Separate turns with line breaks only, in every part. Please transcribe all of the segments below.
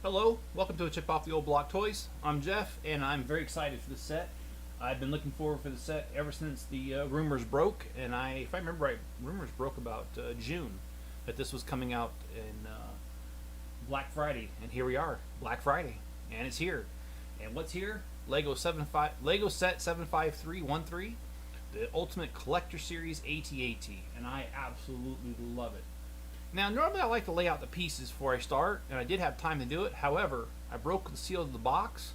Hello, welcome to a Chip Off the Old Block Toys. I'm Jeff, and I'm very excited for this set. I've been looking forward for the set ever since the rumors broke, and if I remember right, rumors broke about June that this was coming out in Black Friday, and here we are, Black Friday, and it's here. And what's here? Lego Set 75313, the Ultimate Collector Series AT-AT, and I absolutely love it. Now, normally I like to lay out the pieces before I start, and I did have time to do it. However, I broke the seal of the box,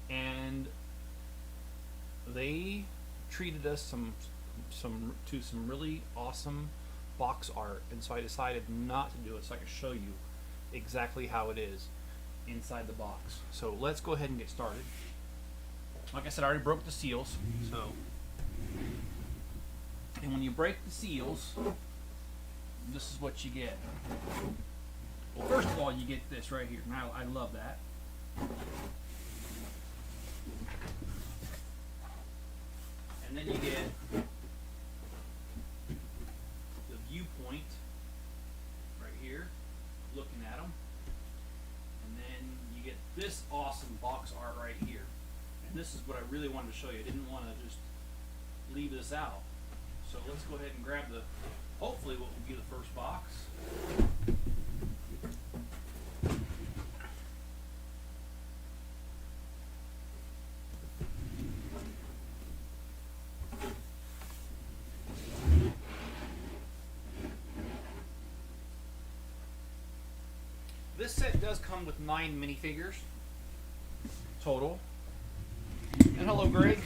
and they treated us to some really awesome box art, and so I decided not to do it so I could show you exactly how it is inside the box. So let's go ahead and get started. Like I said, I already broke the seals. And when you break the seals, this is what you get. Well, first of all, you get this right here. Now, I love that. And then you get the viewpoint right here, looking at them. And then you get this awesome box art right here. And this is what I really wanted to show you. I didn't want to just leave this out. So let's go ahead and grab hopefully what will be the first box. This set does come with 9 minifigures total. And hello, Greg.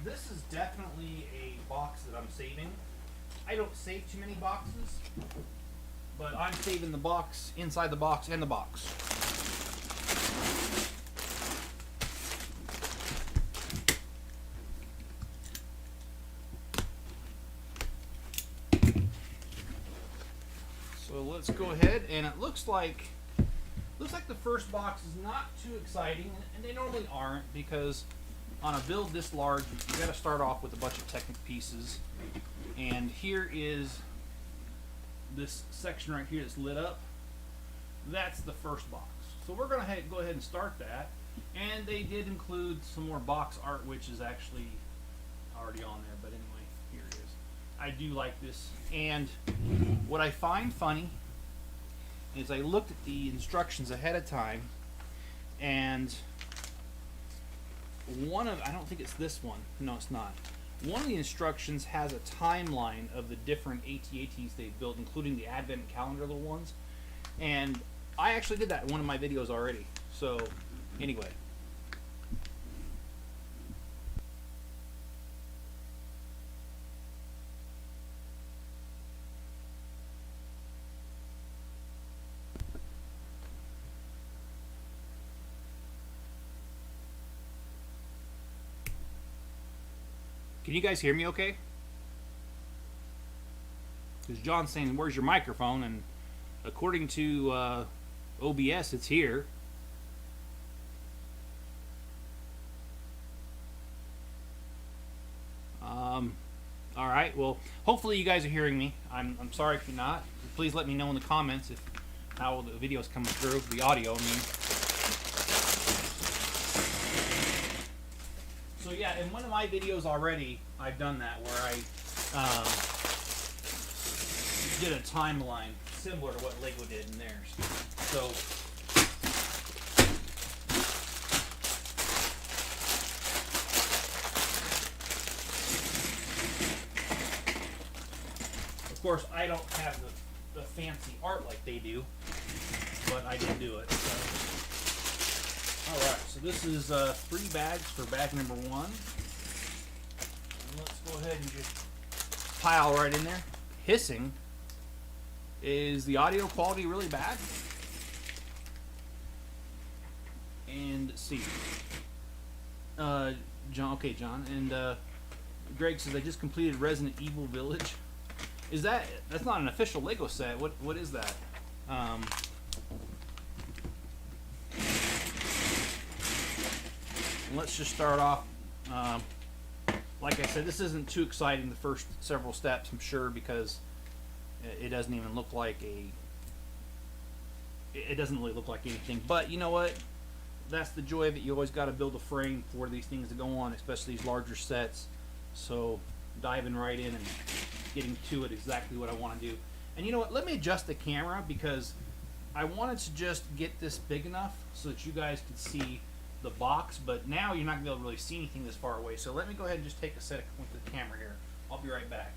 This is definitely a box that I'm saving. I don't save too many boxes, but I'm saving the box, inside the box, and the box. So let's go ahead, and it looks like the first box is not too exciting, and they normally aren't, because on a build this large, you got to start off with a bunch of technical pieces. And here is this section right here that's lit up. That's the first box. So we're going to go ahead and start that. And they did include some more box art, which is actually already on there. But anyway, here it is. I do like this. And what I find funny is I looked at the instructions ahead of time, and I don't think it's this one. No, it's not. One of the instructions has a timeline of the different AT-ATs they've built, including the advent calendar little ones. And I actually did that in one of my videos already. So, anyway. Can you guys hear me okay? Because John's saying, where's your microphone? And according to OBS, it's here. Alright, well, hopefully you guys are hearing me. I'm sorry if you're not. Please let me know in the comments how the video's coming through, the audio, I mean. So yeah, in one of my videos already, I've done that, where I did a timeline similar to what Lego did in theirs. So of course, I don't have the fancy art like they do, but I did do it. So. Alright, so this is 3 bags for bag number 1. And let's go ahead and just pile right in there. Hissing. Is the audio quality really bad? And see. John. Okay, John. And Greg says I just completed Resident Evil Village. Is that's not an official Lego set? What is that? Let's just start off. Like I said, this isn't too exciting. The first several steps, I'm sure, because it doesn't even look like it doesn't really look like anything. But you know what? That's the joy of it. You always got to build a frame for these things to go on, especially these larger sets. So diving right in and getting to it exactly what I want to do. And you know what? Let me adjust the camera because I wanted to just get this big enough so that you guys could see the box, but now you're not going to be able to really see anything this far away. So let me go ahead and just take a second with the camera here. I'll be right back.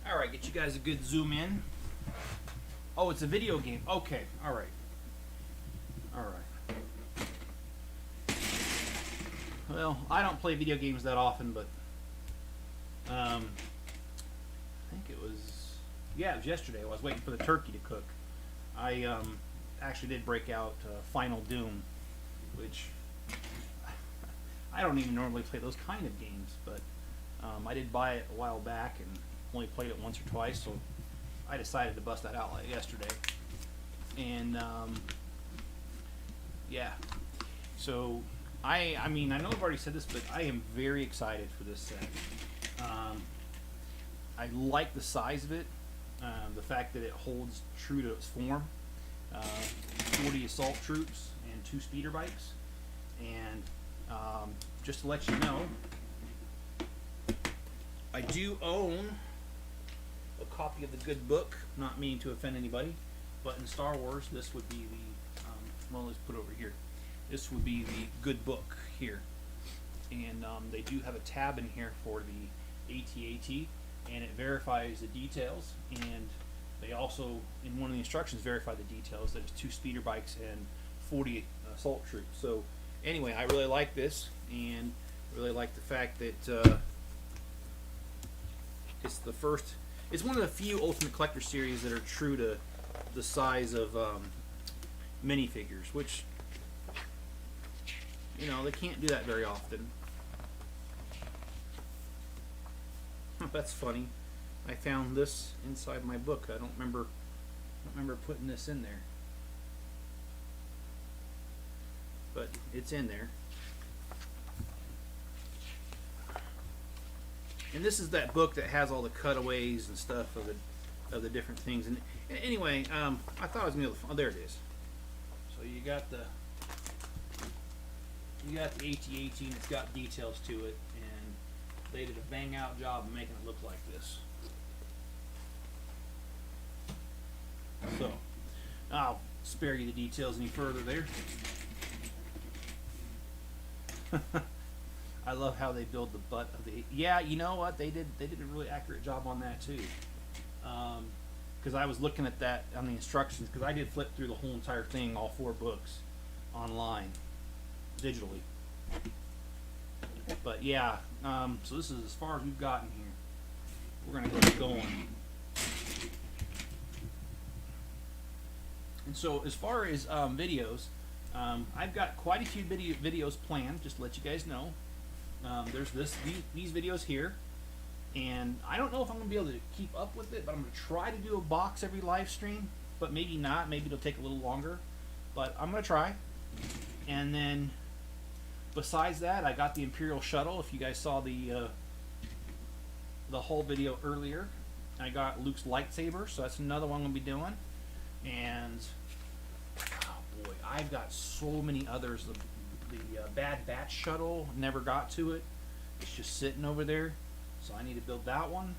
Alright, get you guys a good zoom in. Oh, it's a video game. Okay, alright. Alright. Well, I don't play video games that often, but I think it was, yeah, it was yesterday. I was waiting for the turkey to cook. I actually did break out Final Doom, which I don't even normally play those kind of games, but I did buy it a while back and only played it once or twice, so I decided to bust that out like yesterday. And yeah, so I mean, I know I've already said this, but I am very excited for this set. I like the size of it, the fact that it holds true to its form. 40 assault troops and 2 speeder bikes. And just to let you know, I do own a copy of the good book, not meaning to offend anybody, but in Star Wars, this would be the, well, let's put it over here. This would be the good book here. And they do have a tab in here for the AT-AT, and it verifies the details, and they also, in one of the instructions, verify the details that it's 2 speeder bikes and 40 assault troops. So anyway, I really like this, and really like the fact that it's the first. It's one of the few Ultimate Collector series that are true to the size of minifigures, which, you know, they can't do that very often. That's funny. I found this inside my book. I don't remember putting this in there, but it's in there. And this is that book that has all the cutaways and stuff of the different things. And anyway, I thought I was gonna. Oh, there it is. So you got the AT-AT, and it's got details to it, and they did a bang out job of making it look like this. So I'll spare you the details any further there. I love how they build the butt of the. Yeah, you know what, they did a really accurate job on that too. Because I was looking at that on the instructions, because I did flip through the whole entire thing, all 4 books, online, digitally. But yeah, so this is as far as we've gotten here. We're gonna get going. And so as far as videos, I've got quite a few videos planned, just to let you guys know. There's these videos here, and I don't know if I'm going to be able to keep up with it, but I'm going to try to do a box every live stream, but maybe not. Maybe it'll take a little longer, but I'm going to try. And then besides that, I got the Imperial Shuttle. If you guys saw the whole video earlier, I got Luke's lightsaber, so that's another one I'm going to be doing. And oh boy, I've got so many others. The Bad Batch shuttle, never got to it. It's just sitting over there, so I need to build that one.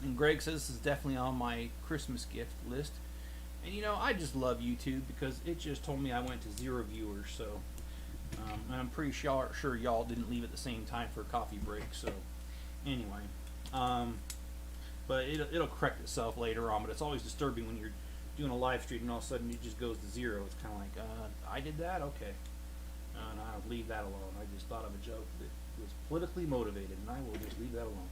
And Greg says this is definitely on my Christmas gift list. And you know, I just love YouTube because it just told me I went to 0 viewers. So, and I'm pretty sure y'all didn't leave at the same time for a coffee break. So, anyway, but it'll correct itself later on. But it's always disturbing when you're doing a live stream and all of a sudden it just goes to zero. It's kind of like, I did that? Okay. And I'll leave that alone. I just thought of a joke that was politically motivated, and I will just leave that alone.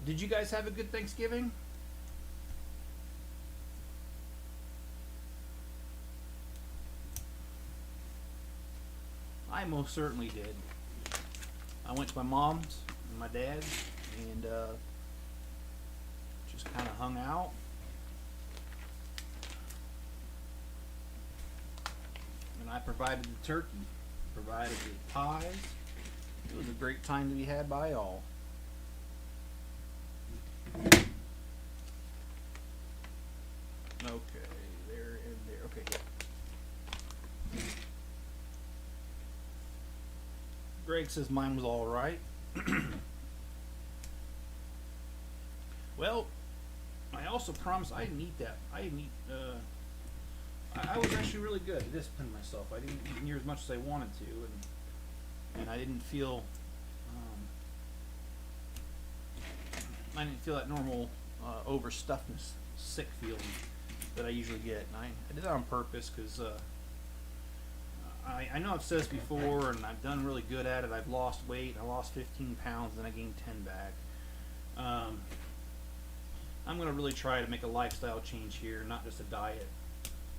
Did you guys have a good Thanksgiving? I most certainly did. I went to my mom's and my dad's and just kind of hung out. And I provided the turkey, provided the pies. It was a great time to be had by all. Okay, there and there. Okay, yeah. Greg says mine was all right. Well, I also promised I didn't eat that. I didn't eat. I was actually really good. I disciplined myself. I didn't eat near as much as I wanted to, and I didn't feel. I didn't feel that normal overstuffedness, sick feeling that I usually get. And I did that on purpose because I know I've said this before, and I've done really good at it. I've lost weight. I lost 15 pounds, then I gained 10 back. I'm going to really try to make a lifestyle change here, not just a diet,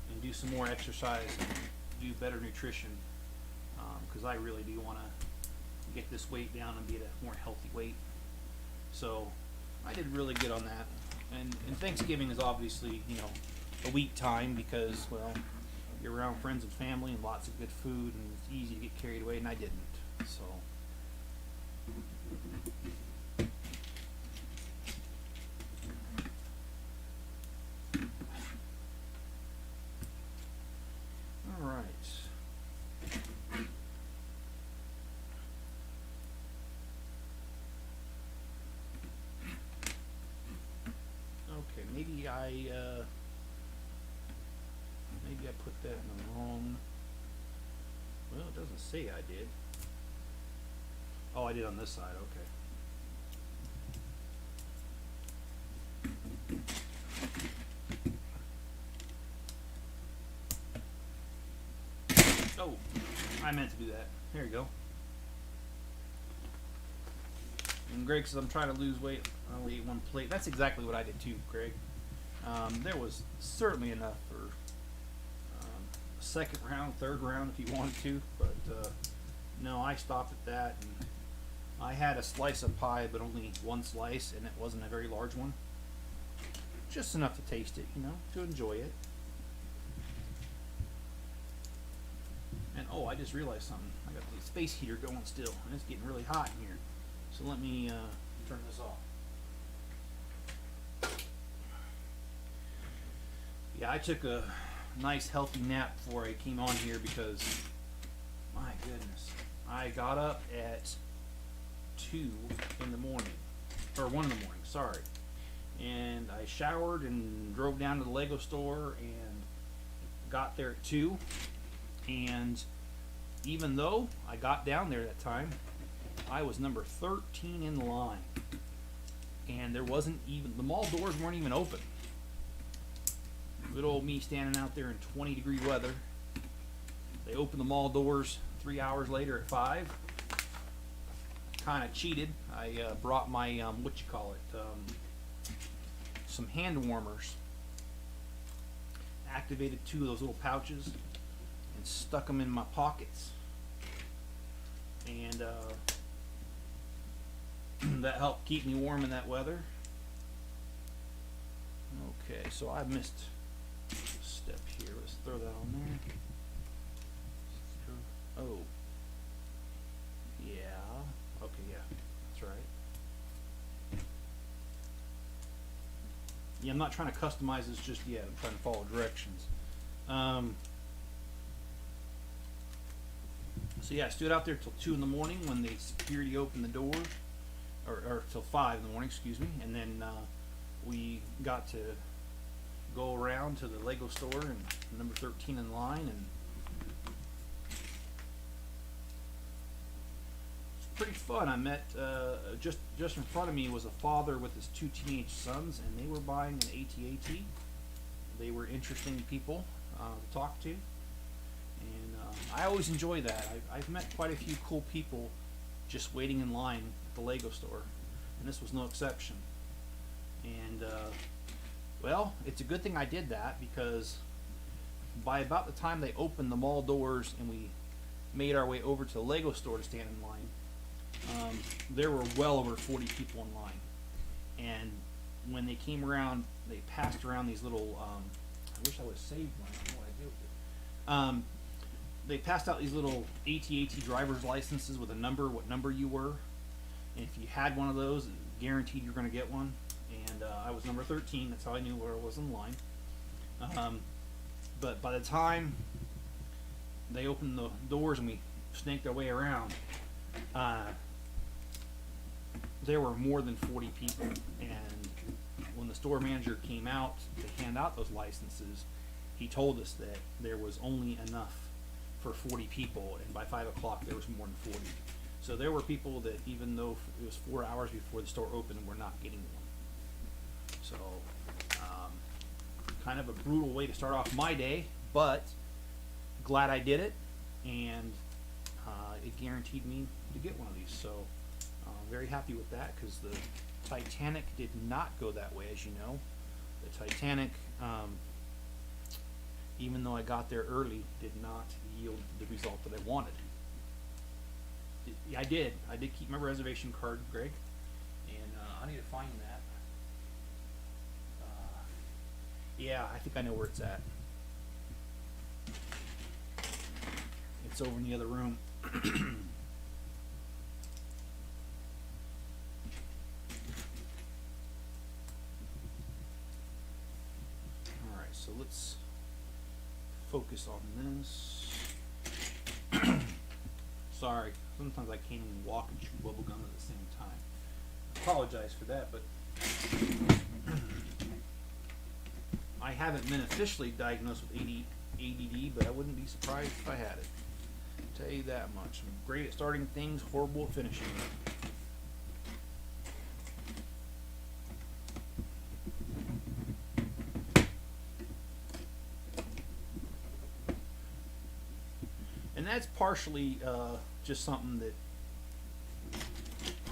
and do some more exercise and do better nutrition, because I really do want to get this weight down and be at a more healthy weight. So I did really good on that. And Thanksgiving is obviously, a weak time because, well, you're around friends and family and lots of good food, and it's easy to get carried away, and I didn't. So all right. Okay, maybe I put that in the wrong. Well, it doesn't say I did. Oh, I did on this side. Okay. Oh, I meant to do that. There you go. And Greg says I'm trying to lose weight. I only ate one plate. That's exactly what I did too, Greg. There was certainly enough for a second round, third round if you wanted to, but no, I stopped at that. And I had a slice of pie, but only one slice, and it wasn't a very large one. Just enough to taste it, to enjoy it. And oh, I just realized something. I got the space heater going still, and it's getting really hot in here. So let me turn this off. Yeah, I took a nice healthy nap before I came on here because, my goodness, I got up at 2 in the morning, or 1 in the morning, sorry. And I showered and drove down to the Lego store and got there at 2. And even though I got down there that time, I was number 13 in the line. And there wasn't even, the mall doors weren't even open. Good old me standing out there in 20-degree weather. They opened the mall doors 3 hours later at 5. Kind of cheated. I brought my, some hand warmers. Activated 2 of those little pouches and stuck them in my pockets. And that helped keep me warm in that weather. Okay, so I missed a step here. Let's throw that on there. Oh. Yeah. Okay, yeah. That's right. Yeah, I'm not trying to customize this just yet. I'm trying to follow directions. So yeah, I stood out there till 2 in the morning when the security opened the door, or till 5 in the morning, excuse me, and then we got to go around to the Lego store and number 13 in line, and it's pretty fun. I met just in front of me was a father with his 2 teenage sons, and they were buying an AT-AT. They were interesting people to talk to, and I always enjoy that. I've met quite a few cool people just waiting in line at the Lego store, and this was no exception. And well, it's a good thing I did that, because by about the time they opened the mall doors and we made our way over to the Lego store to stand in line, there were well over 40 people in line. And when they came around, they passed around these little, I wish I would have saved mine. I don't know what I did with it. They passed out these little AT-AT driver's licenses with a number, what number you were. And if you had one of those, guaranteed you're going to get one. And I was number 13. That's how I knew where I was in line. But by the time they opened the doors and we snaked our way around, there were more than 40 people. And when the store manager came out to hand out those licenses, he told us that there was only enough for 40 people, and by 5 o'clock there was more than 40. So there were people that, even though it was 4 hours before the store opened, were not getting one. So kind of a brutal way to start off my day, but glad I did it, and it guaranteed me to get one of these. So very happy with that, because the Titanic did not go that way, as you know. The Titanic, even though I got there early, did not yield the result that I wanted. I did keep my reservation card, Greg, and I need to find that. Yeah, I think I know where it's at. It's over in the other room. Alright, so let's focus on this. Sorry, sometimes I can't even walk and chew bubble gum at the same time. I apologize for that, but I haven't been officially diagnosed with ADD, but I wouldn't be surprised if I had it. I'll tell you that much. I'm great at starting things, horrible at finishing them. And that's partially just something that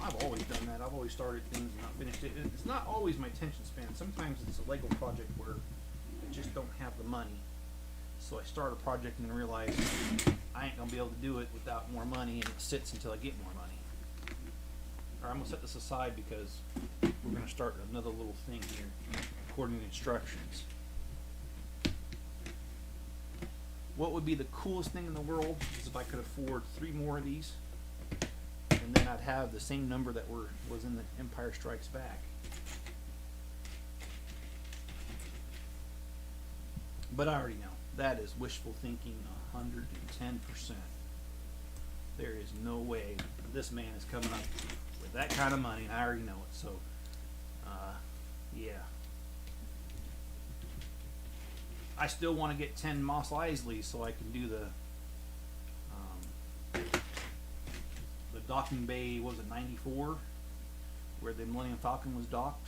I've always done that. I've always started things and not finished it. It's not always my attention span. Sometimes it's a Lego project where I just don't have the money. So I start a project and realize I ain't gonna be able to do it without more money, and it sits until I get more money. Alright, I'm gonna set this aside because we're gonna start another little thing here according to instructions. What would be the coolest thing in the world is if I could afford 3 more of these, and then I'd have the same number that was in the Empire Strikes Back. But I already know. That is wishful thinking 110%. There is no way this man is coming up with that kind of money, and I already know it. So, yeah. I still want to get 10 Mos Eisley so I can do the docking bay. What was it, 94, where the Millennium Falcon was docked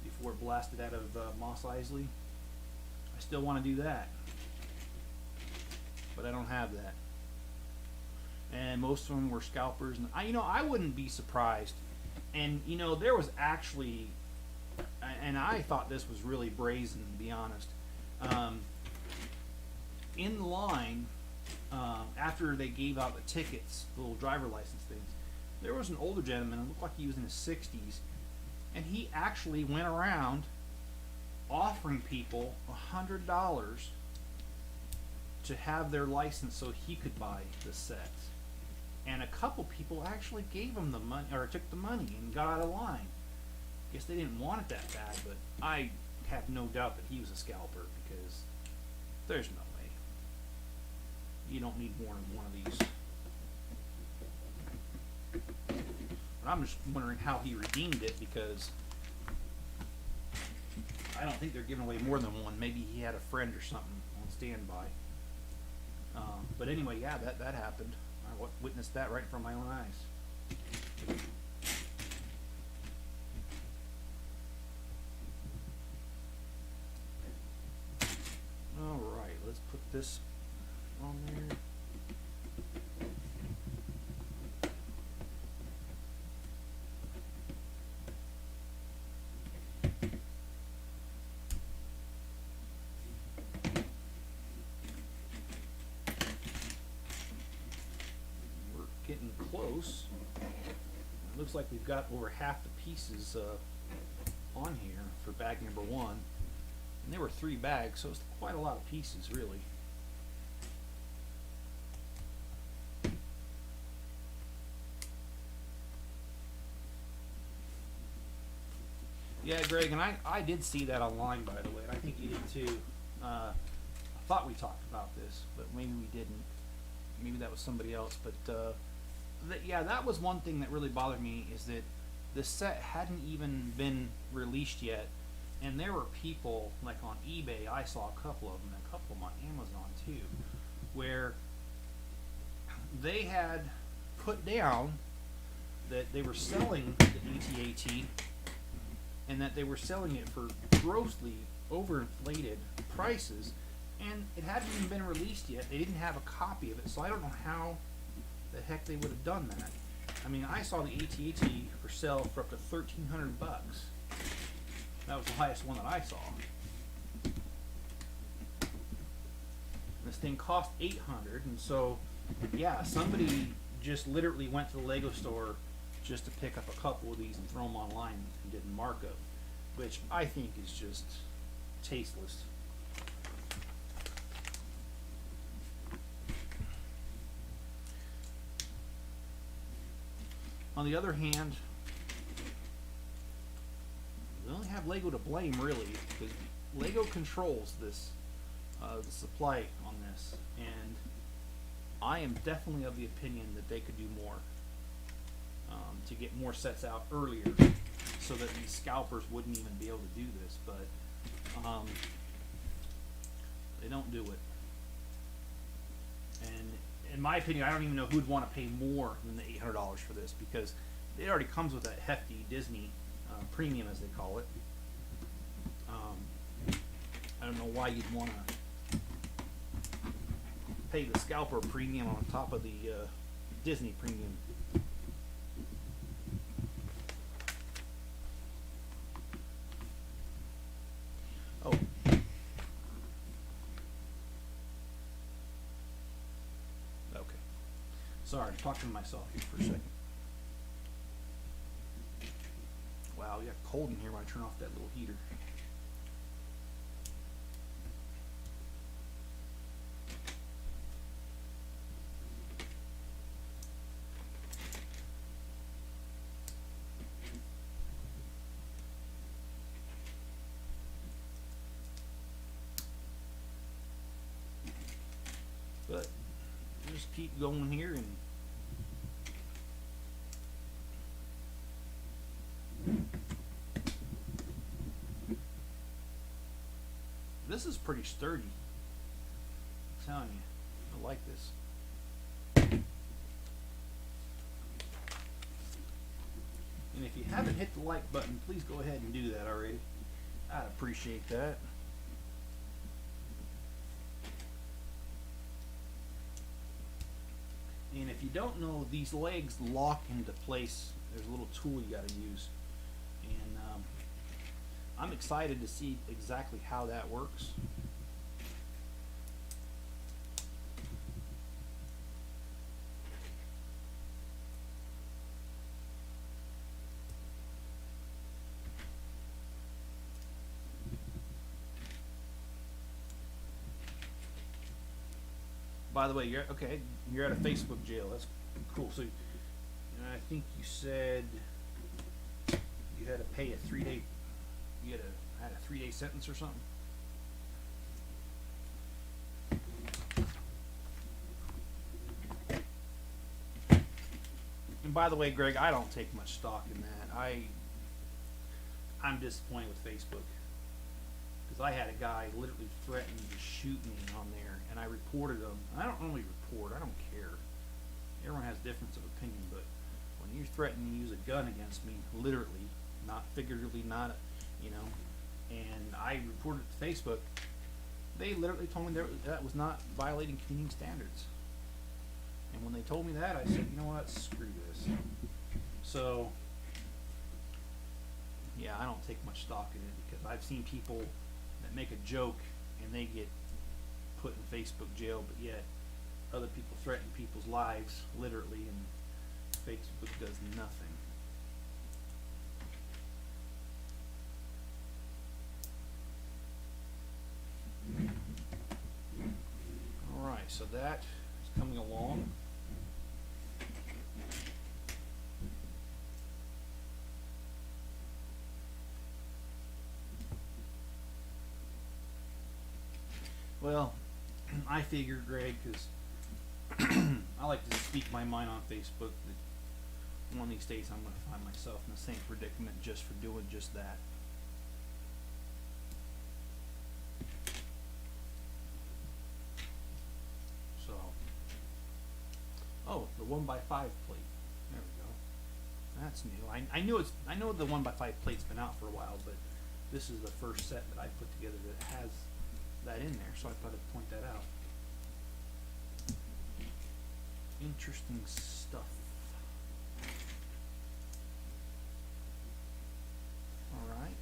before it blasted out of Mos Eisley. I still want to do that, but I don't have that. And most of them were scalpers, and I wouldn't be surprised. And there was actually, and I thought this was really brazen, to be honest. In the line, after they gave out the tickets, the little driver license things, there was an older gentleman. It looked like he was in his 60s, and he actually went around offering people $100 to have their license so he could buy the set. And a couple people actually gave him the money, or took the money and got out of line. Guess they didn't want it that bad, but I have no doubt that he was a scalper, because there's no way. you don't need more than one of these. But I'm just wondering how he redeemed it, because I don't think they're giving away more than one. Maybe he had a friend or something on standby. But anyway, yeah, that happened. I witnessed that right in front of my own eyes. Alright, let's put this on there. We're getting close. It looks like we've got over half the pieces on here for bag number 1. And there were 3 bags, so it's quite a lot of pieces, really. Yeah, Greg, and I did see that online, by the way, and I think you did too. I thought we talked about this, but maybe we didn't. Maybe that was somebody else. But yeah, that was one thing that really bothered me, is that the set hadn't even been released yet. And there were people, like on eBay, I saw a couple of them, and a couple of them on Amazon too, where they had put down that they were selling the UCS-Part, and that they were selling it for grossly overinflated prices, and it hadn't even been released yet. They didn't have a copy of it, so I don't know how the heck they would have done that. I mean, I saw the UCS-Part for sale for up to $1,300. That was the highest one that I saw. This thing cost $800, and so, yeah, somebody just literally went to the Lego store just to pick up a couple of these and throw them online and did markup, which I think is just tasteless. On the other hand, we only have Lego to blame, really, because Lego controls this, the supply on this, and I am definitely of the opinion that they could do more to get more sets out earlier, so that these scalpers wouldn't even be able to do this. But they don't do it, and in my opinion, I don't even know who'd want to pay more than the $800 for this, because it already comes with that hefty Disney premium, as they call it. I don't know why you'd want to pay the scalper premium on top of the Disney premium. Oh. Okay. Sorry, I'm talking to myself here for a second. Wow, we got cold in here when I turn off that little heater. But just keep going here, and this is pretty sturdy. I'm telling you, I like this. And if you haven't hit the like button, please go ahead and do that already. I'd appreciate that. And if you don't know, these legs lock into place. There's a little tool you got to use, and I'm excited to see exactly how that works. By the way, you're okay. You're out of Facebook jail. That's cool. So, I think you said you had to pay a 3-day. You had a 3-day sentence or something. by the way, Greg, I don't take much stock in that. I'm disappointed with Facebook because I had a guy literally threaten to shoot me on there, and I reported him. I don't normally report. I don't care. Everyone has difference of opinion, but when you're threatening to use a gun against me, literally, not figuratively, not, you know, and I reported it to Facebook, they literally told me that was not violating community standards. And when they told me that, I said, you know what, screw this. So, yeah, I don't take much stock in it because I've seen people that make a joke and they get put in Facebook jail, but yet other people threaten people's lives, literally, and Facebook does nothing. Alright, so that is coming along. Well, I figured, Greg, because I like to speak my mind on Facebook, that one of these days I'm going to find myself in the same predicament just for doing just that. So, oh, the 1x5 plate. There we go. That's new. I know the 1x5 plate's been out for a while, but this is the first set that I put together that has that in there, so I thought I'd point that out. Interesting stuff. Alright.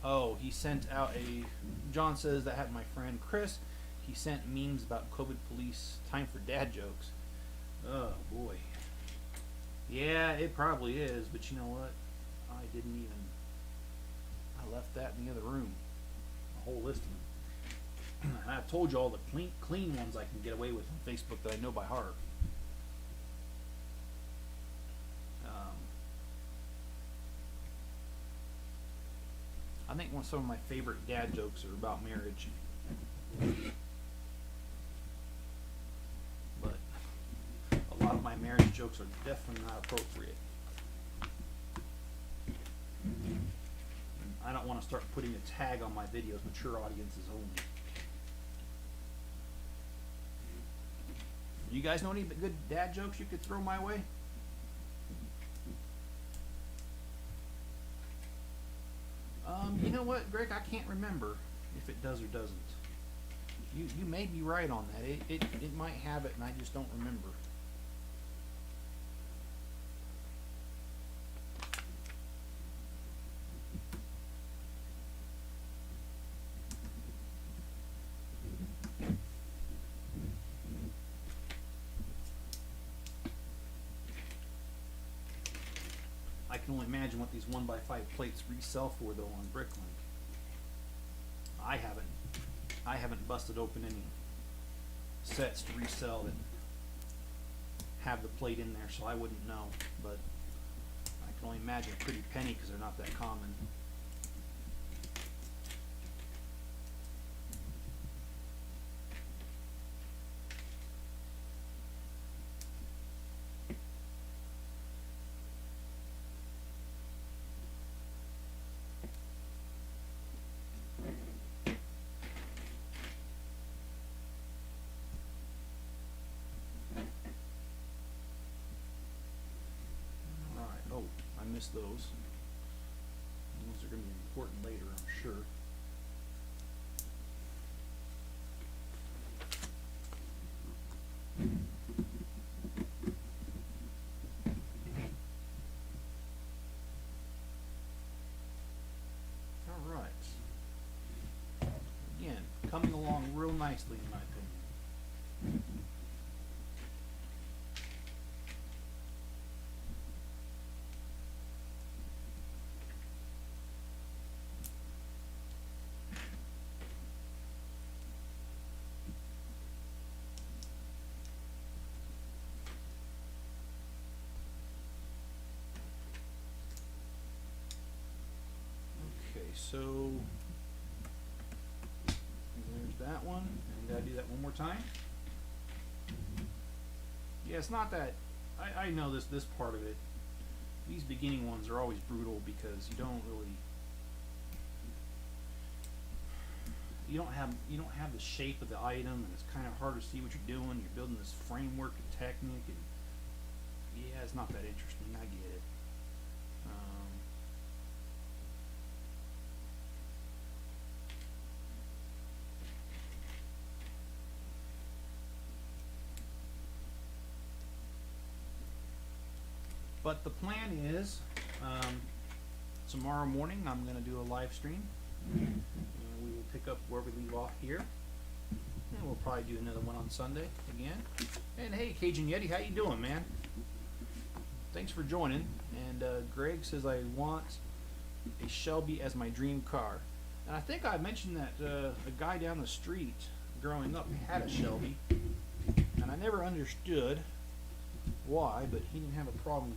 Oh, he sent out John says that happened to my friend Chris. He sent memes about COVID police, time for dad jokes. Oh boy. Yeah, it probably is, but you know what? I left that in the other room. A whole list of them. And I told you all the clean ones I can get away with on Facebook that I know by heart. I think some of my favorite dad jokes are about marriage. But a lot of my marriage jokes are definitely not appropriate. I don't want to start putting a tag on my videos, mature audiences only. You guys know any good dad jokes you could throw my way? You know what, Greg? I can't remember if it does or doesn't. You may be right on that. It might have it, and I just don't remember. I can only imagine what these 1x5 plates resell for though on Bricklink. I haven't busted open any sets to resell that have the plate in there, so I wouldn't know. But I can only imagine a pretty penny because they're not that common. Those. Those are going to be important later, I'm sure. All right. Again, coming along real nicely in my opinion. So there's that one. And gotta do that one more time. Yeah, it's not that. I know this part of it. These beginning ones are always brutal because you don't have the shape of the item, and it's kind of hard to see what you're doing. You're building this framework and technique, and yeah, it's not that interesting. I get it. But the plan is, tomorrow morning I'm going to do a live stream. And we will pick up where we leave off here. And we'll probably do another one on Sunday again. And hey, Cajun Yeti, how you doing, man? Thanks for joining. And Greg says I want a Shelby as my dream car. And I think I mentioned that a guy down the street growing up had a Shelby. And I never understood why, but he didn't have a problem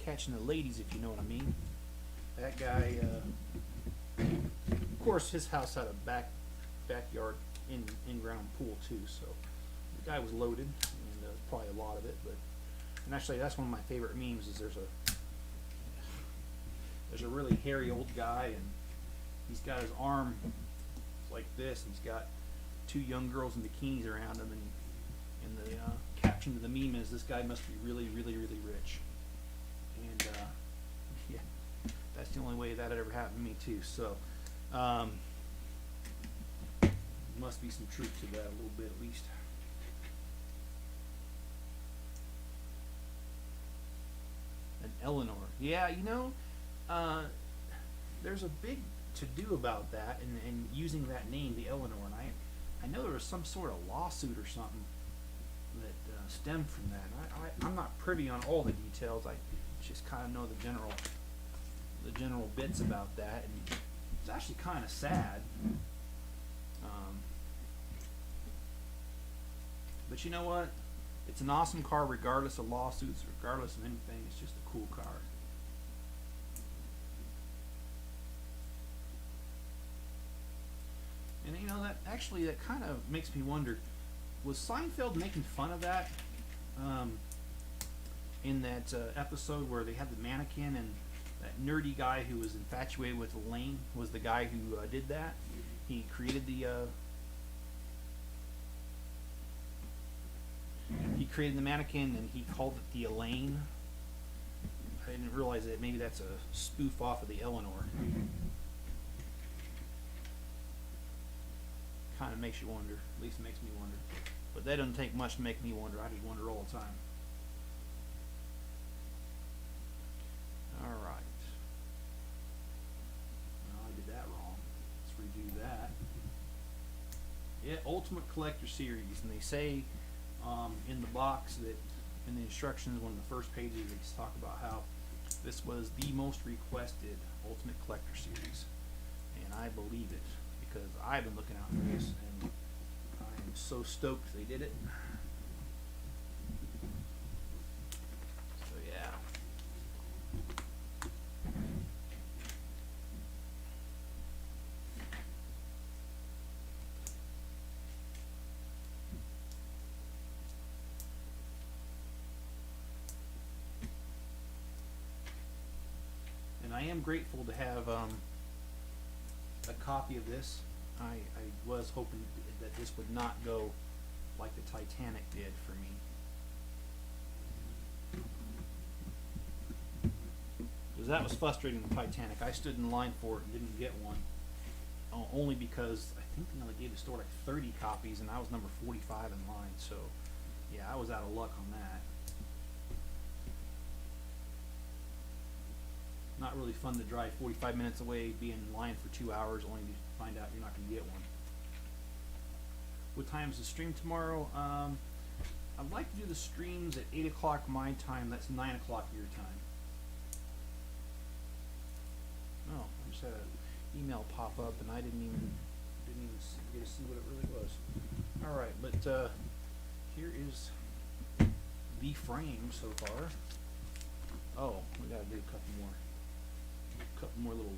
catching the ladies, if you know what I mean. That guy, of course, his house had a backyard in-ground pool too, so the guy was loaded, and probably a lot of it. And actually, that's one of my favorite memes. Is there's a really hairy old guy, and he's got his arm like this, and he's got two young girls in bikinis around him, and the caption to the meme is, "This guy must be really, really, really rich." And yeah, that's the only way that had ever happened to me too. So must be some truth to that, a little bit at least. And Eleanor, yeah, there's a big to do about that, and using that name, the Eleanor, and I know there was some sort of lawsuit or something that stemmed from that. I'm not privy on all the details. I just kind of know the general bits about that, and it's actually kind of sad. But you know what? It's an awesome car regardless of lawsuits, regardless of anything. It's just a cool car. And that kind of makes me wonder, was Seinfeld making fun of that in that episode where they had the mannequin, and that nerdy guy who was infatuated with Elaine was the guy who did that? He created the mannequin, and he called it the Elaine. I didn't realize that maybe that's a spoof off of the Eleanor. Kind of makes you wonder. At least it makes me wonder. But that doesn't take much to make me wonder. I just wonder all the time. Alright. No, I did that wrong. Let's redo that. Yeah, Ultimate Collector Series. And they say in the box that, in the instructions, one of the first pages, they talk about how this was the most requested Ultimate Collector Series. And I believe it, because I've been looking out for this, and I am so stoked they did it. So yeah. And I am grateful to have a copy of this. I was hoping that this would not go like the Titanic did for me. Because that was frustrating, the Titanic. I stood in line for it and didn't get one. Only because I think they only gave the store like 30 copies, and I was number 45 in line. So yeah, I was out of luck on that. Not really fun to drive 45 minutes away, be in line for 2 hours, only to find out you're not going to get one. What time is the stream tomorrow? I'd like to do the streams at 8 o'clock my time. That's 9 o'clock your time. Oh, I just had an email pop up, and I didn't even get to see what it really was. All right, but here is the frame so far. Oh, we got to do a couple more little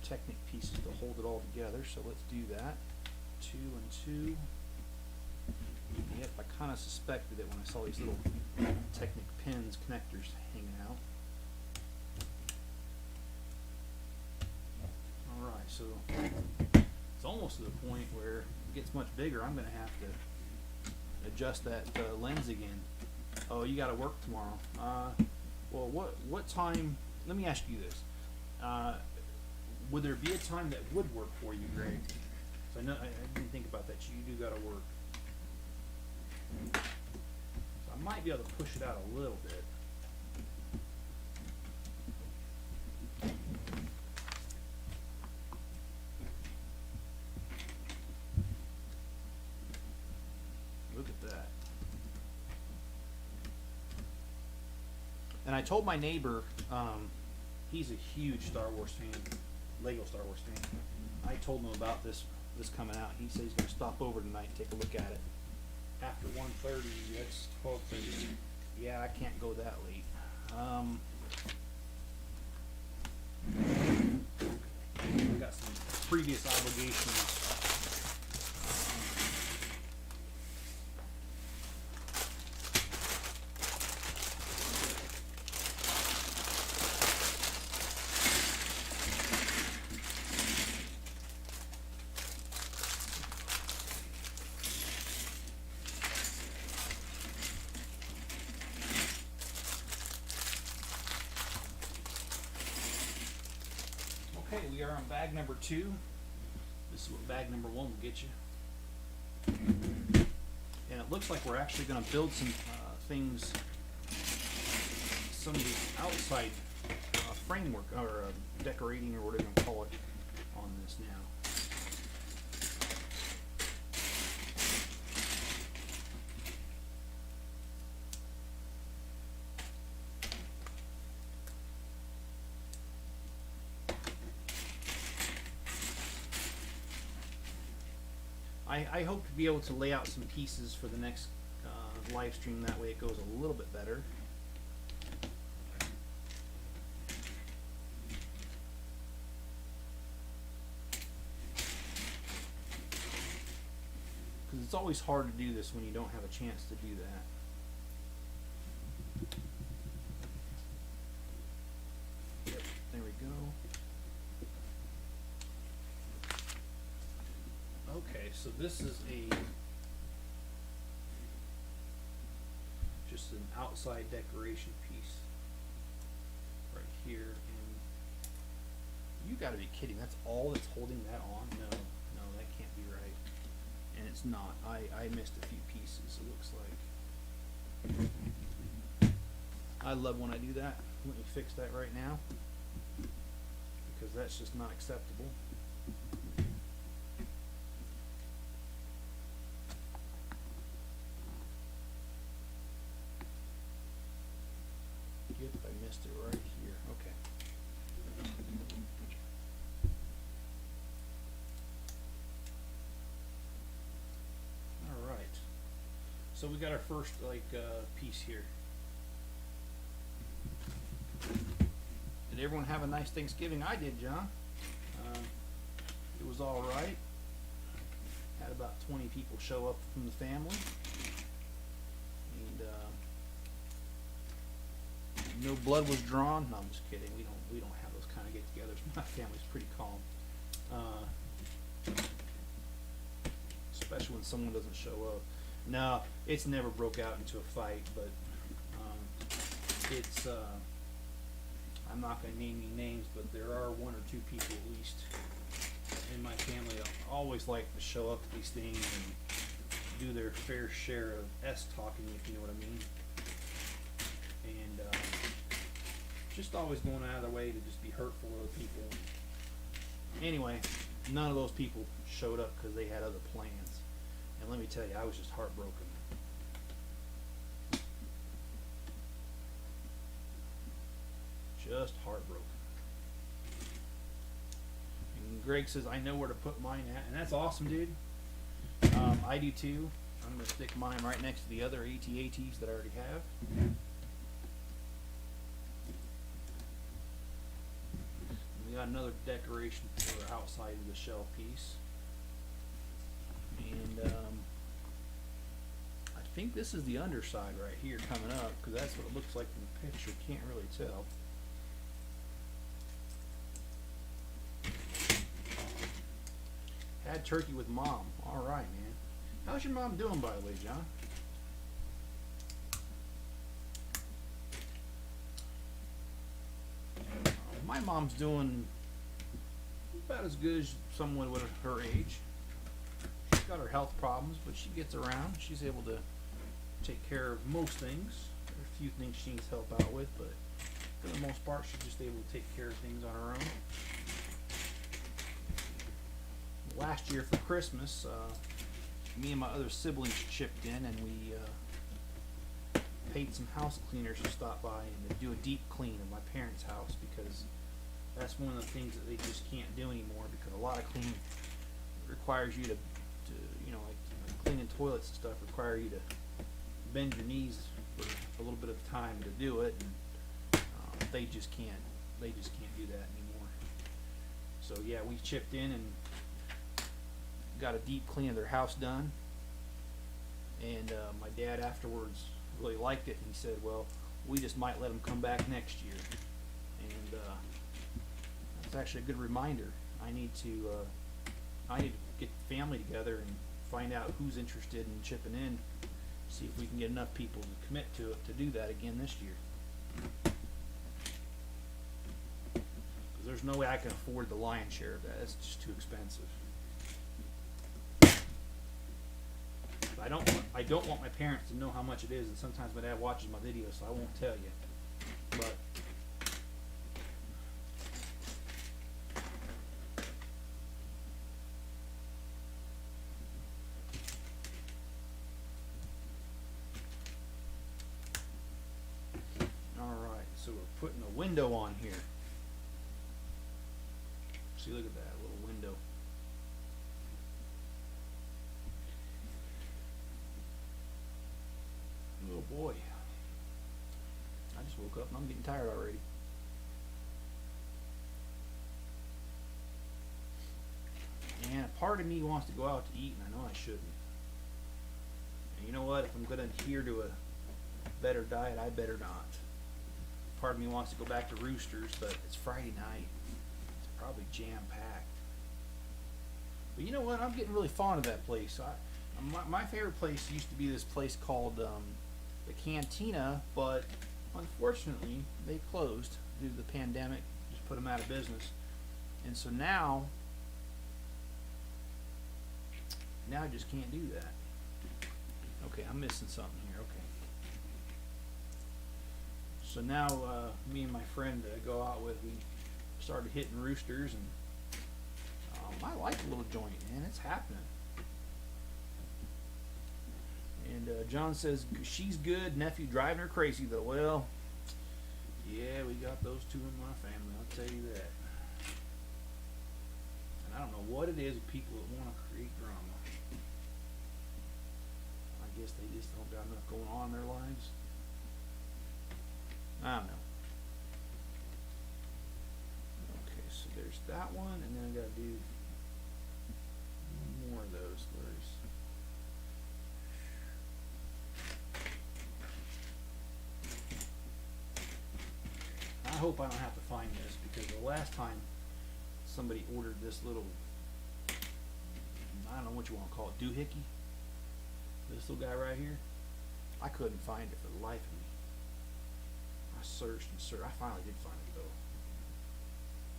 Technic pieces to hold it all together. So let's do that. 2 and 2. Yep, I kind of suspected it when I saw these little Technic pins connectors hanging out. Alright, so it's almost to the point where it gets much bigger. I'm going to have to adjust that lens again. Oh, you got to work tomorrow. Well, what time? Let me ask you this: would there be a time that would work for you, Greg? So I know I didn't think about that. You do got to work. So I might be able to push it out a little bit. Look at that. And I told my neighbor, he's a huge Star Wars fan, Lego Star Wars fan. I told him about this coming out. He said he's going to stop over tonight and take a look at it. After 1:30, that's 12:30. Yeah, I can't go that late. I've got some previous obligations. Okay, we are on bag number 2. This is what bag number 1 will get you. And it looks like we're actually going to build some things, some of the outside framework or decorating or whatever you call it on this now. I hope to be able to lay out some pieces for the next live stream. That way it goes a little bit better. Because it's always hard to do this when you don't have a chance to do that. Yep, there we go. Okay, so this is just an outside decoration piece right here, and you got to be kidding! That's all that's holding that on? No, that can't be right. And it's not. I missed a few pieces. It looks like. I love when I do that. Let me fix that right now because that's just not acceptable. I missed it right here. Okay. All right. So we got our first piece here. Did everyone have a nice Thanksgiving? I did, John. It was all right. Had about 20 people show up from the family, and no blood was drawn. No, I'm just kidding. We don't have those kind of get-togethers. My family's pretty calm, especially when someone doesn't show up. No, it's never broke out into a fight, but it's. I'm not going to name any names, but there are 1 or 2 people at least in my family that always like to show up to these things and do their fair share of S-talking, if you know what I mean. And just always going out of their way to just be hurtful to other people. Anyway, none of those people showed up because they had other plans. And let me tell you, I was just heartbroken. Just heartbroken. And Greg says, I know where to put mine at. And that's awesome, dude. I do too. I'm going to stick mine right next to the other AT-ATs that I already have. We got another decoration for outside of the shell piece. And think this is the underside right here coming up, because that's what it looks like in the picture. Can't really tell. Had turkey with mom. All right, man. How's your mom doing, by the way, John? My mom's doing about as good as someone with her age. She's got her health problems, but she gets around. She's able to take care of most things. There are a few things she needs help out with, but for the most part, she's just able to take care of things on her own. Last year for Christmas, me and my other siblings chipped in, and we paid some house cleaners to stop by and to do a deep clean of my parents' house, because that's one of the things that they just can't do anymore, because a lot of cleaning requires you to you know, like cleaning toilets and stuff require you to bend your knees for a little bit of time to do it, and they just can't do that anymore. So yeah, we chipped in and got a deep clean of their house done, and my dad afterwards really liked it, and he said, well, we just might let them come back next year. And that's actually a good reminder. I need to get the family together and find out who's interested in chipping in, see if we can get enough people to commit to it to do that again this year. Because there's no way I can afford the lion's share of that. It's just too expensive. I don't want my parents to know how much it is, and sometimes my dad watches my videos, so I won't tell you. But alright, so we're putting a window on here. See, look at that little window. Oh boy, I just woke up and I'm getting tired already. And a part of me wants to go out to eat, and I know I shouldn't. And you know what? If I'm going to adhere to a better diet, I better not. Part of me wants to go back to Roosters, but it's Friday night. It's probably jam-packed. But you know what? I'm getting really fond of that place. My favorite place used to be this place called the Cantina, but unfortunately they closed due to the pandemic. Just put them out of business, and so now I just can't do that. Okay, I'm missing something here. Okay, so now me and my friend go out with, we started hitting Roosters, and I like a little joint, man. It's happening. And John says she's good. Nephew driving her crazy though. Well, yeah, we got those two in my family, I'll tell you that. And I don't know what it is with people that want to create drama. I guess they just don't got enough going on in their lives. I don't know. Okay, so there's that one, and then I gotta do one more of those. I hope I don't have to find this, because the last time somebody ordered this little, I don't know what you want to call it, doohickey, this little guy right here, I couldn't find it for the life of me. I searched and searched. I finally did find it though,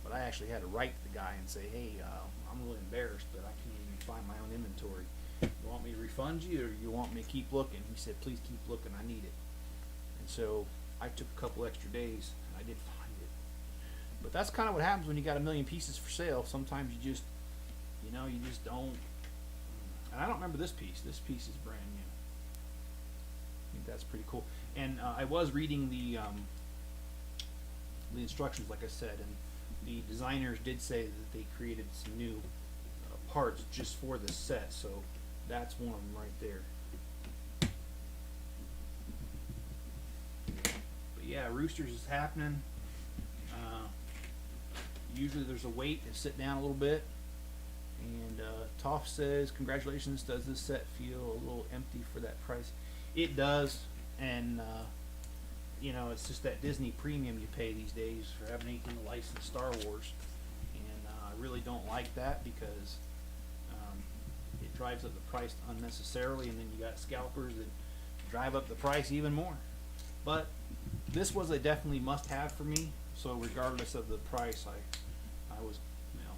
but I actually had to write the guy and say, hey, I'm really embarrassed that I can't even find my own inventory. You want me to refund you, or you want me to keep looking? He said, please keep looking, I need it. And so I took a couple extra days, and I did find it. But that's kind of what happens when you got a million pieces for sale. Sometimes you just, you just don't. And I don't remember this piece. This piece is brand new. I think that's pretty cool. And I was reading the instructions, like I said, and the designers did say that they created some new parts just for this set. So that's one of them right there. Yeah, Roosters is happening. Usually there's a wait to sit down a little bit. And Toff says, congratulations, does this set feel a little empty for that price? It does, and you know, it's just that Disney premium you pay these days for having anything licensed Star Wars, and I really don't like that because it drives up the price unnecessarily, and then you got scalpers that drive up the price even more. But this was a definitely must-have for me. So regardless of the price, I was, you know,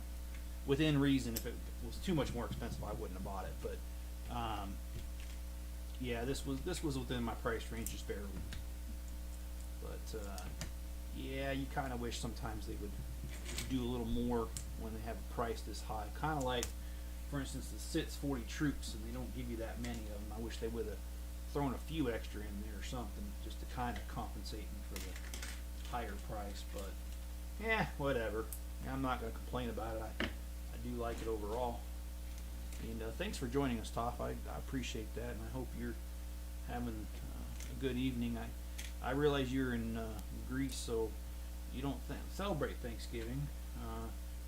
within reason. If it was too much more expensive, I wouldn't have bought it. But yeah, this was within my price range just barely. But yeah, you kind of wish sometimes they would do a little more when they have a price this high. Kind of like, for instance, the SITS 40 troops, and they don't give you that many of them. I wish they would have thrown a few extra in there or something just to kind of compensate me for the higher price. But yeah, whatever. I'm not going to complain about it. I do like it overall. And thanks for joining us, Toph. I appreciate that, and I hope you're having a good evening. I realize you're in Greece, so you don't celebrate Thanksgiving,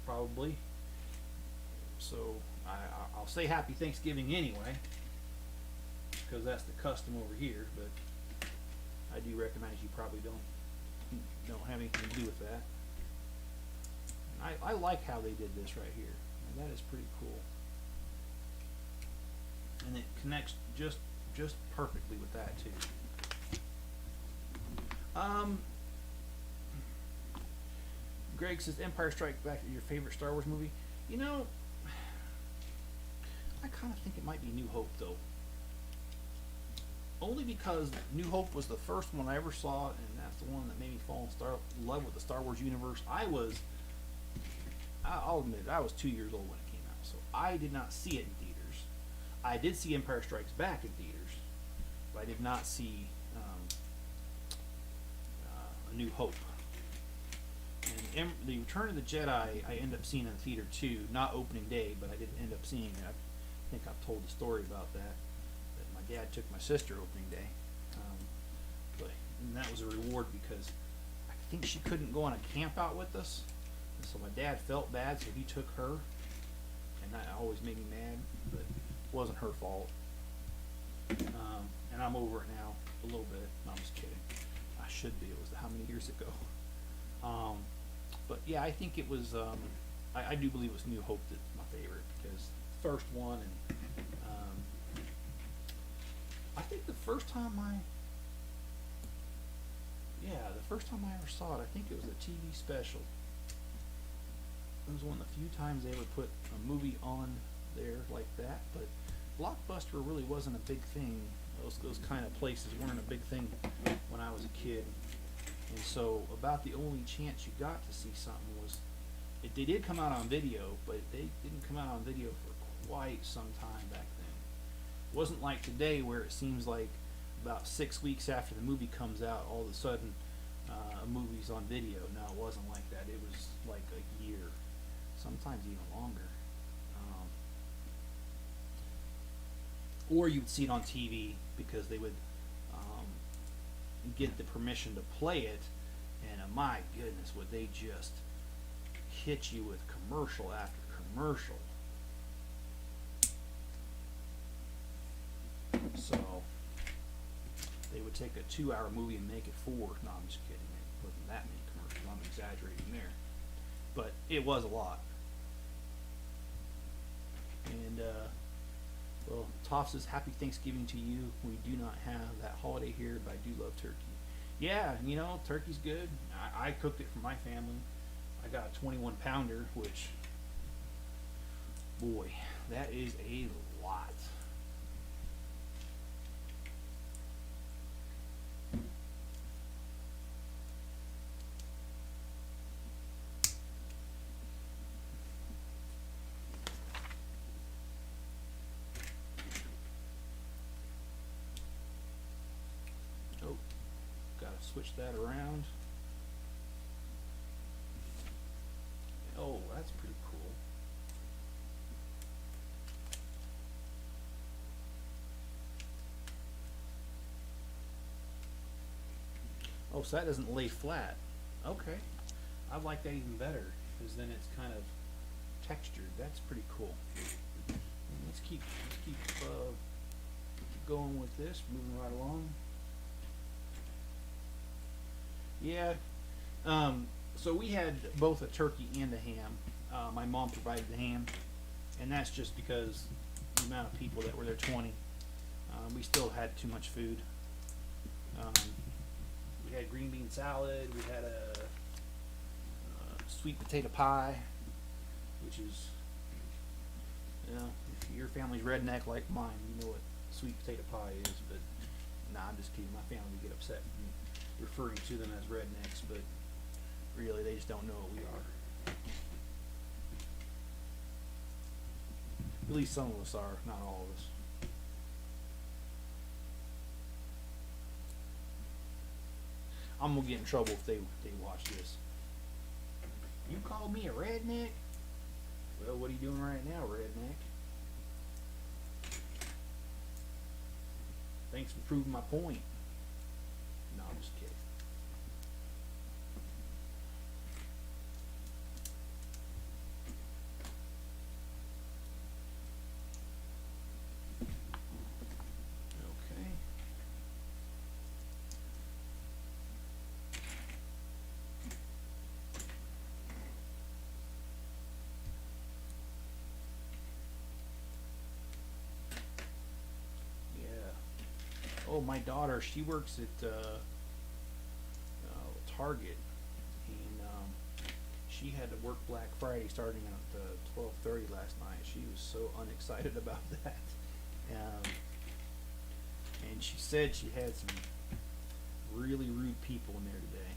probably. So I'll say Happy Thanksgiving anyway, because that's the custom over here. But I do recognize you probably don't have anything to do with that. And I like how they did this right here. And that is pretty cool. And it connects just perfectly with that too. Greg says Empire Strikes Back is your favorite Star Wars movie. You know, I kind of think it might be New Hope though. Only because New Hope was the first one I ever saw, and that's the one that made me fall in love with the Star Wars universe. I'll admit it, I was 2 years old when it came out, so I did not see it in theaters. I did see Empire Strikes Back in theaters, but I did not see A New Hope. And the Return of the Jedi, I ended up seeing in the theater too, not opening day, but I did end up seeing it. I think I've told the story about that. That my dad took my sister opening day, and that was a reward because I think she couldn't go on a camp out with us, and so my dad felt bad, so he took her, and that always made me mad, but it wasn't her fault. And I'm over it now a little bit. No, I'm just kidding. I should be. It was how many years ago? But yeah, I think it was. I do believe it was New Hope that's my favorite because the first one, and I think the first time I ever saw it, I think it was a TV special. It was one of the few times they ever put a movie on there like that. But Blockbuster really wasn't a big thing. Those kind of places weren't a big thing when I was a kid. And so about the only chance you got to see something was, they did come out on video, but they didn't come out on video for quite some time back then. It wasn't like today where it seems like about 6 weeks after the movie comes out, all of a sudden a movie's on video. No, it wasn't like that. It was like a year, sometimes even longer. Or you'd see it on TV because they would get the permission to play it, and my goodness, would they just hit you with commercial after commercial. So they would take a 2-hour movie and make it 4. No, I'm just kidding. It wasn't that many commercials. I'm exaggerating there, but it was a lot. And well, Toph says, Happy Thanksgiving to you. We do not have that holiday here, but I do love turkey. Yeah, you know, turkey's good. I cooked it for my family. I got a 21-pounder, which, boy, that is a lot. Switch that around. Oh, that's pretty cool. Oh, so that doesn't lay flat. Okay. I like that even better because then it's kind of textured. That's pretty cool. Let's keep going with this, moving right along. Yeah. So we had both a turkey and a ham. My mom provided the ham, and that's just because the amount of people that were there, 20. We still had too much food. We had green bean salad. We had a sweet potato pie, which is, if your family's redneck like mine, you know what sweet potato pie is. But nah, I'm just kidding. My family would get upset with me referring to them as rednecks, but really they just don't know what we are. At least some of us are, not all of us. I'm gonna get in trouble if they watch this. You called me a redneck? Well, what are you doing right now, redneck? Thanks for proving my point. No, I'm just kidding. Okay. Oh, my daughter, she works at Target, and she had to work Black Friday starting at 12:30 last night. She was so unexcited about that. And she said she had some really rude people in there today.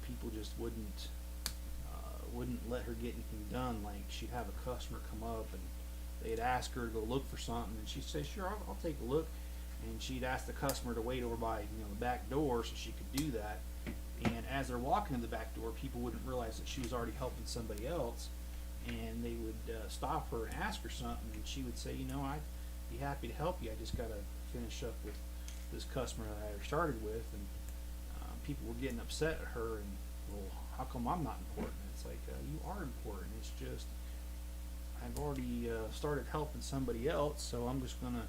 People just wouldn't let her get anything done. Like, she'd have a customer come up and they'd ask her to go look for something, and she'd say, "Sure, I'll take a look." And she'd ask the customer to wait over by the back door so she could do that. And as they're walking to the back door, people wouldn't realize that she was already helping somebody else, and they would stop her and ask her something, and she would say, "I'd be happy to help you. I just got to finish up with this customer that I started with." And people were getting upset at her, and, "Well, how come I'm not important?" It's like, you are important. It's just I've already started helping somebody else, so I'm just gonna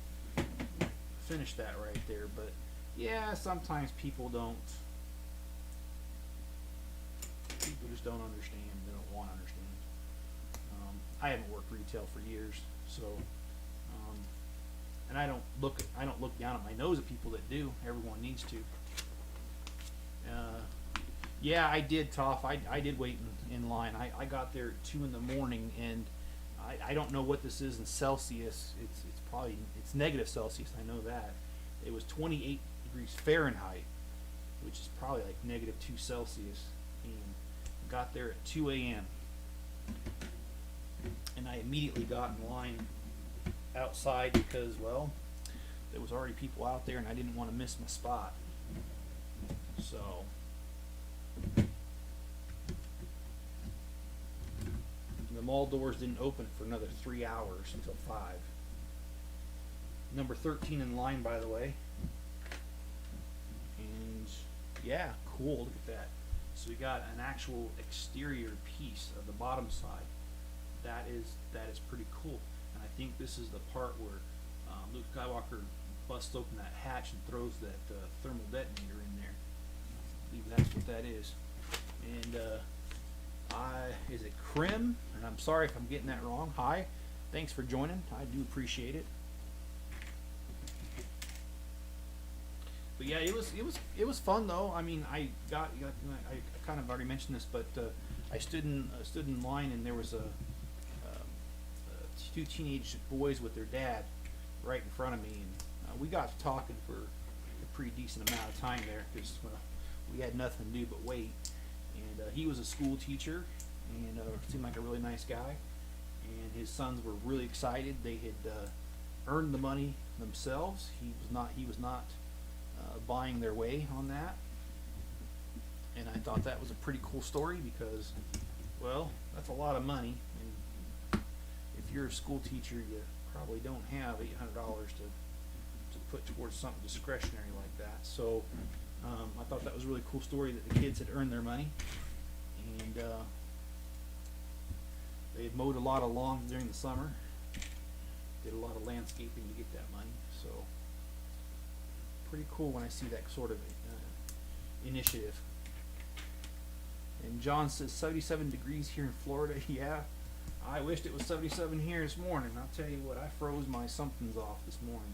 finish that right there. But yeah, sometimes people just don't understand. They don't want to understand. I haven't worked retail for years, so and I don't look down at my nose at people that do. Everyone needs to. Yeah, I did, Toph. I did wait in line. I got there at 2 in the morning, and I don't know what this is in Celsius. It's negative Celsius. I know that. It was 28 degrees Fahrenheit, which is probably like -2 Celsius. And got there at 2 a.m. And I immediately got in line outside because, well, there was already people out there, and I didn't want to miss my spot. So the mall doors didn't open for another 3 hours until 5. Number 13 in line, by the way. And yeah, cool. Look at that. So we got an actual exterior piece of the bottom side. That is pretty cool. And I think this is the part where Luke Skywalker busts open that hatch and throws that thermal detonator in there. I believe that's what that is. And is it Krim? And I'm sorry if I'm getting that wrong. Hi, thanks for joining. I do appreciate it. But yeah, it was fun though. I mean, I kind of already mentioned this, but I stood in line, and there was two teenage boys with their dad right in front of me, and we got to talking for a pretty decent amount of time there because we had nothing to do but wait. And he was a school teacher, and seemed like a really nice guy. And his sons were really excited. They had earned the money themselves. He was not buying their way on that. And I thought that was a pretty cool story because, well, that's a lot of money. And if you're a school teacher, you probably don't have $800 to put towards something discretionary like that. So I thought that was a really cool story that the kids had earned their money. And they had mowed a lot of lawns during the summer. Did a lot of landscaping to get that money, so pretty cool when I see that sort of initiative. And John says 77 degrees here in Florida. Yeah, I wished it was 77 here this morning. I'll tell you what, I froze my somethings off this morning.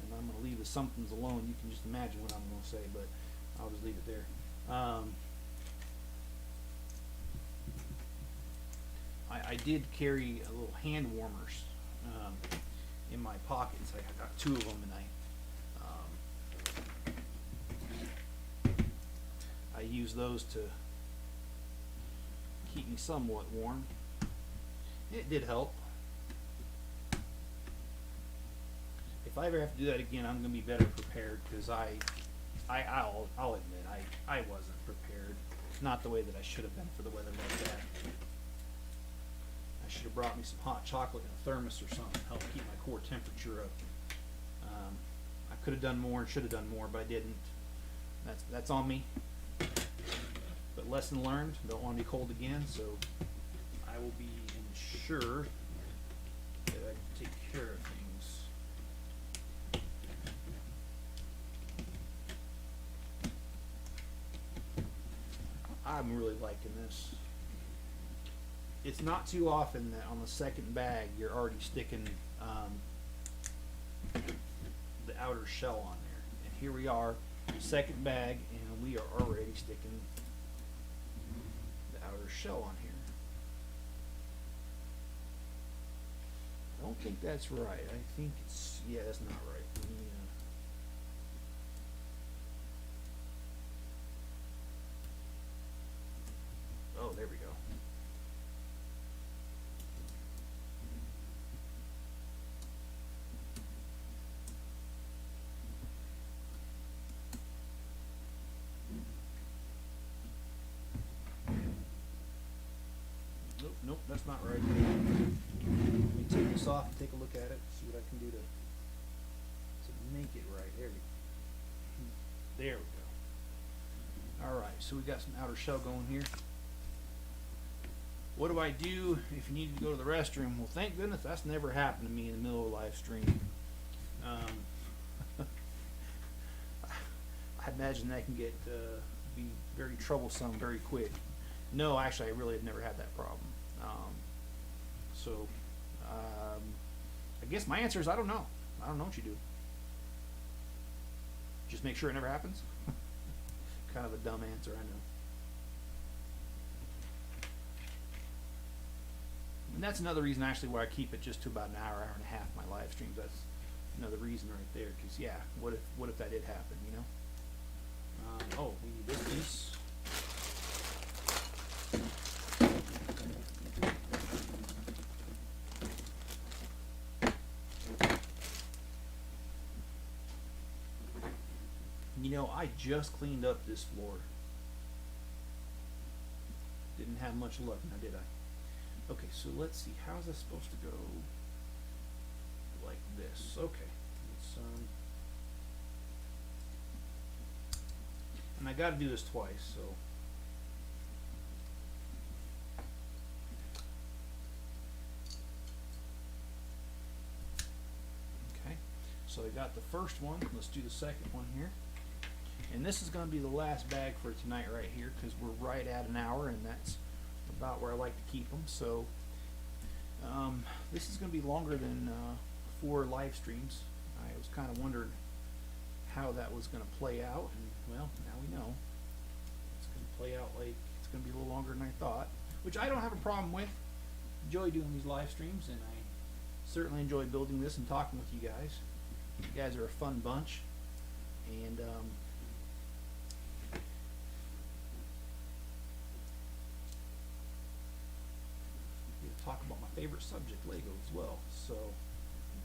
And I'm going to leave the somethings alone. You can just imagine what I'm going to say, but I'll just leave it there. I did carry a little hand warmers in my pockets. I got 2 of them, and I use those to keep me somewhat warm. It did help. If I ever have to do that again, I'm going to be better prepared, because I'll admit I wasn't prepared. Not the way that I should have been for the weather like that. I should have brought me some hot chocolate in a thermos or something to help keep my core temperature up. I could have done more and should have done more, but I didn't. That's on me. But lesson learned. Don't want to be cold again, so I will be ensure that I can take care of things. I'm really liking this. It's not too often that on the second bag you're already sticking the outer shell on there. And here we are, second bag, and we are already sticking the outer shell on here. I don't think that's right. I think it's, yeah, that's not right. Let me, oh, there we go. Nope, that's not right. Let me take this off and take a look at it, see what I can do to make it right. There we go. Alright, so we got some outer shell going here. What do I do if you need to go to the restroom? Well, thank goodness that's never happened to me in the middle of a live stream. I imagine that can get be very troublesome very quick. No, actually, I really have never had that problem. I guess my answer is I don't know. I don't know what you do. Just make sure it never happens. Kind of a dumb answer, I know. And that's another reason actually why I keep it just to about an hour, hour and a half my live streams. That's another reason right there. Because yeah, what if that did happen? You know. Oh, we need this piece. You know, I just cleaned up this floor. Didn't have much luck now, did I? Okay, so let's see. How's this supposed to go? Like this. Okay. Let's, and I got to do this twice, so. Okay. So I got the first one. Let's do the second one here. And this is going to be the last bag for tonight right here, because we're right at an hour, and that's about where I like to keep them. So this is going to be longer than 4 live streams. I was kind of wondering how that was going to play out, and well, now we know. It's going to play out like it's going to be a little longer than I thought, which I don't have a problem with. Enjoy doing these live streams, and I certainly enjoy building this and talking with you guys. You guys are a fun bunch, and talk about my favorite subject, Lego, as well. So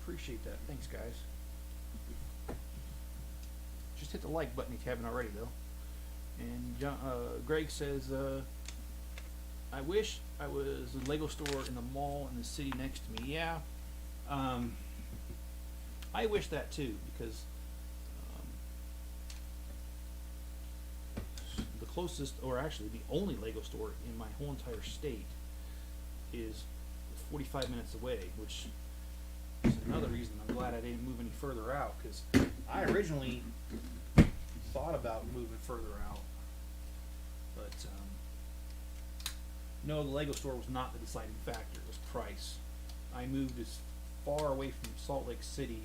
appreciate that. Thanks, guys. Just hit the like button if you haven't already, though. And Greg says, I wish I was a Lego store in the mall in the city next to me. Yeah, I wish that too, because the closest, or actually the only Lego store in my whole entire state is 45 minutes away, which That's another reason I'm glad I didn't move any further out, because I originally thought about moving further out, but no, the Lego store was not the deciding factor. It was price. I moved as far away from Salt Lake City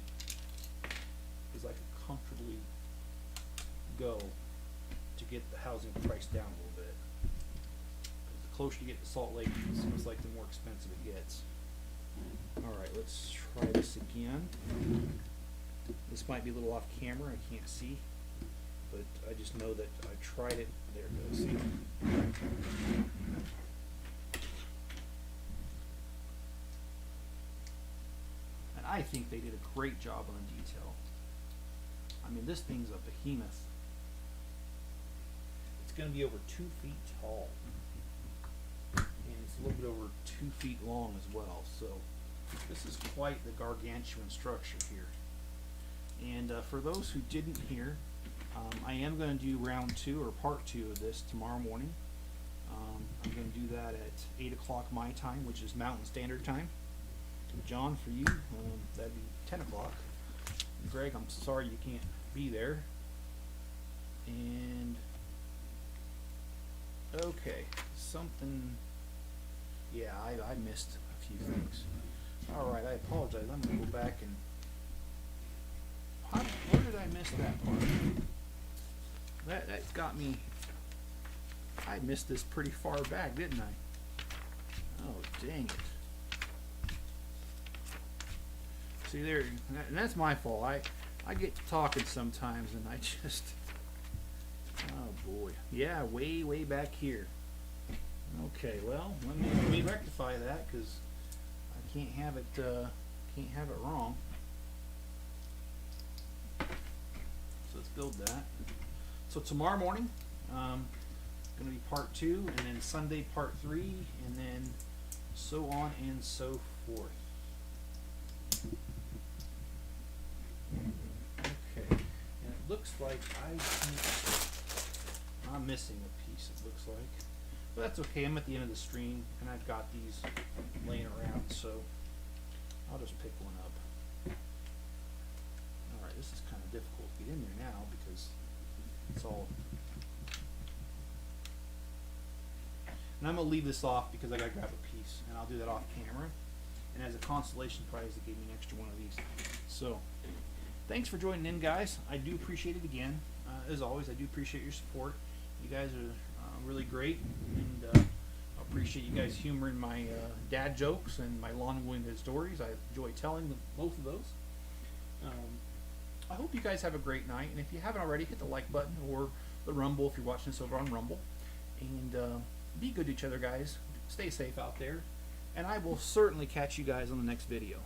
as I could comfortably go to get the housing price down a little bit. 'Cause the closer you get to Salt Lake, it seems like the more expensive it gets. Alright, let's try this again. This might be a little off camera, I can't see, but I just know that I tried it. There it goes. And I think they did a great job on the detail. I mean, this thing's a behemoth. It's going to be over 2 feet tall, and it's a little bit over 2 feet long as well, so this is quite the gargantuan structure here. And for those who didn't hear, I am going to do round 2 or part 2 of this tomorrow morning. I'm going to do that at 8 o'clock my time, which is Mountain Standard Time. John, for you, that'd be 10 o'clock. Greg, I'm sorry you can't be there. And okay, something, yeah, I missed a few things. Alright, I apologize. I'm going to go back and where did I miss that part? That got me. I missed this pretty far back, didn't I? Oh, dang it. See there, and that's my fault. I get to talking sometimes and I just, oh boy. Yeah, way back here. Okay, well, let me rectify that, because I can't have it wrong. So let's build that. So tomorrow morning, going to be part 2, and then Sunday part 3, and then so on and so forth. Okay, and it looks like I'm missing a piece, it looks like. But that's okay, I'm at the end of the stream, and I've got these laying around, so I'll just pick one up. Alright, this is kind of difficult to get in there now, because it's all... And I'm going to leave this off because I got to grab a piece, and I'll do that off camera. And as a consolation prize, they gave me an extra one of these. So, thanks for joining in, guys. I do appreciate it again. As always, I do appreciate your support. You guys are really great, and I appreciate you guys humoring my dad jokes and my long-winded stories. I enjoy telling both of those. I hope you guys have a great night, and if you haven't already, hit the like button or the Rumble if you're watching this over on Rumble. And be good to each other, guys. Stay safe out there, and I will certainly catch you guys on the next video.